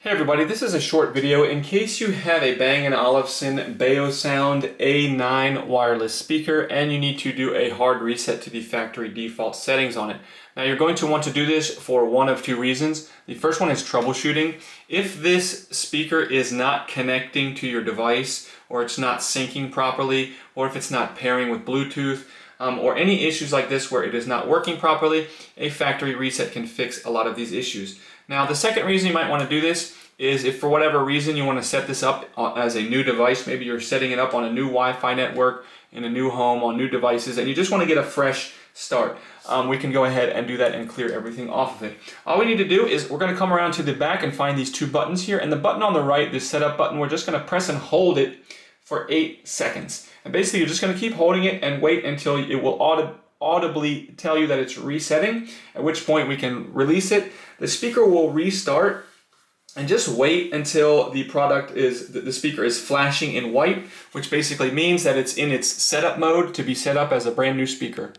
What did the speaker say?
Hey everybody, this is a short video in case you have a Bang & Olufsen BEOSOUND A9 wireless speaker and you need to do a hard reset to the factory default settings on it. Now you're going to want to do this for one of two reasons. The first one is troubleshooting. If this speaker is not connecting to your device, or it's not syncing properly, or if it's not pairing with Bluetooth, or any issues like this where it is not working properly, a factory reset can fix a lot of these issues. Now the second reason you might want to do this is if for whatever reason you want to set this up as a new device. Maybe you're setting it up on a new Wi-Fi network in a new home on new devices and you just want to get a fresh start. We can go ahead and do that and clear everything off of it. All we need to do is we're going to come around to the back and find these two buttons here, and the button on the right, this setup button, we're just going to press and hold it for 8 seconds. And basically you're just going to keep holding it and wait until it will audibly tell you that it's resetting, at which point we can release it. The speaker will restart, and just wait until the speaker is flashing in white, which basically means that it's in its setup mode to be set up as a brand new speaker.